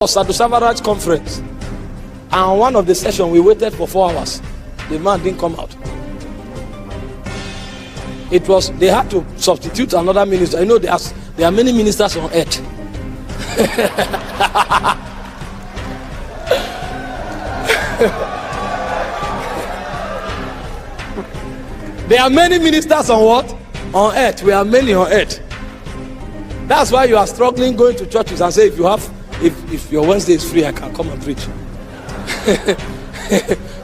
was at the Savaraj conference, and one of the sessions we waited for 4 hours. The man didn't come out. They had to substitute another minister. You know, there are many ministers on earth. There are many ministers on what? On earth. We are many on earth. That's why you are struggling going to churches and say, if your Wednesday is free, I can come and preach.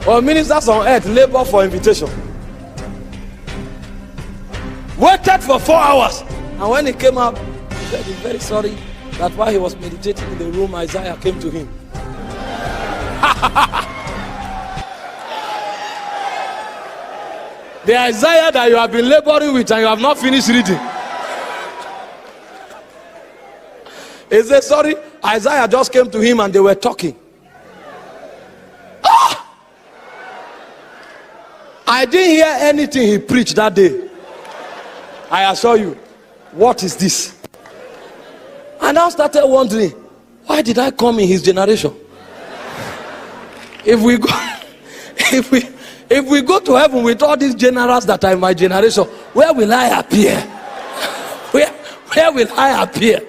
Or ministers on earth labor for invitation. Waited for 4 hours, and when he came out, he said he's very sorry that while he was meditating in the room, Isaiah came to him. The Isaiah that you have been laboring with and you have not finished reading. He said, sorry, Isaiah just came to him and they were talking. Ah! I didn't hear anything he preached that day. I assure you, what is this? I now started wondering, why did I come in his generation? If we go to heaven with all these generals that are in my generation, where will I appear? Where will I appear?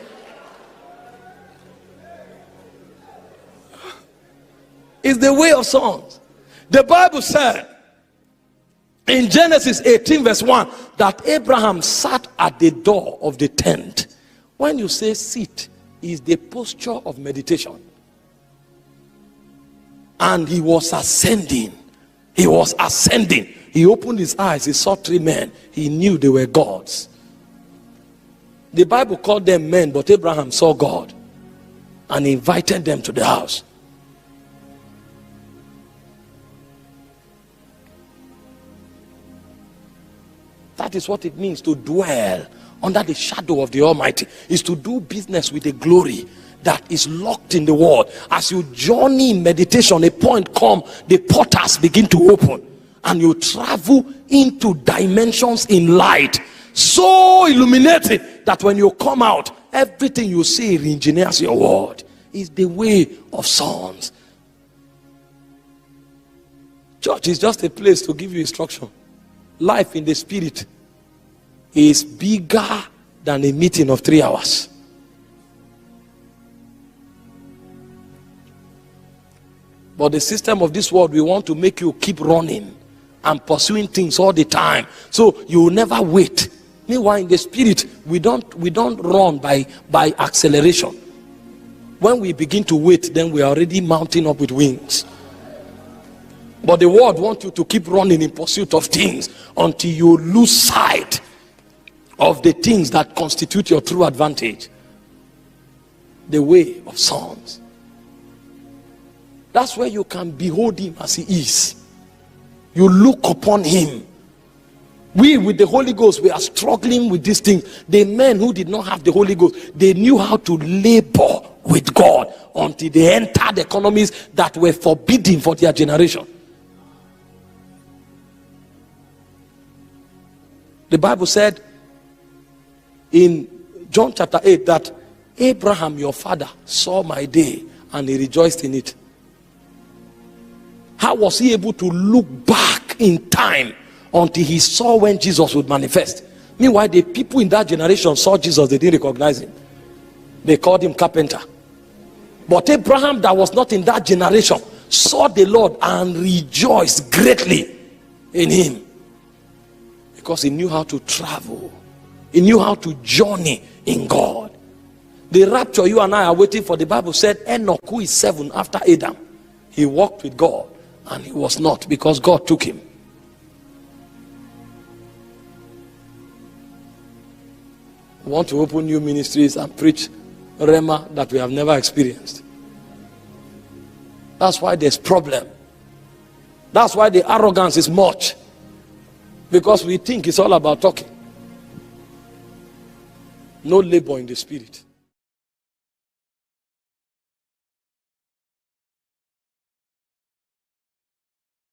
It's the way of songs. The Bible said in Genesis 18 verse 1 that Abraham sat at the door of the tent. When you say sit, is the posture of meditation. And he was ascending. He was ascending. He opened his eyes. He saw 3 men. He knew they were gods. The Bible called them men, but Abraham saw God and invited them to the house. That is what it means to dwell under the shadow of the Almighty. Is to do business with a glory that is locked in the world. As you journey in meditation, a point comes, the portals begin to open, and you travel into dimensions in light, so illuminating that when you come out, everything you see re-engineers your world. Is the way of sons. Church is just a place to give you instruction. Life in the spirit is bigger than a meeting of 3 hours. But the system of this world, we want to make you keep running and pursuing things all the time, so you will never wait. Meanwhile, in the spirit, we don't run by acceleration. When we begin to wait, then we are already mounting up with wings. But the world wants you to keep running in pursuit of things until you lose sight of the things that constitute your true advantage. The way of sons. That's where you can behold him as he is. You look upon him. We with the Holy Ghost, we are struggling with these things. The men who did not have the Holy Ghost, they knew how to labor with God until they entered economies that were forbidden for their generation. The Bible said in John chapter 8 that Abraham, your father, saw my day and he rejoiced in it. How was he able to look back in time until he saw when Jesus would manifest? Meanwhile, the people in that generation saw Jesus, they didn't recognize him. They called him carpenter. But Abraham, that was not in that generation, saw the Lord and rejoiced greatly in him. Because he knew how to travel. He knew how to journey in God. The rapture you and I are waiting for, the Bible said Enoch, who is 7 after Adam, he walked with God and he was not, because God took him. We want to open new ministries and preach Rhema that we have never experienced. That's why there's problem. That's why the arrogance is much. Because we think it's all about talking. No labor in the spirit.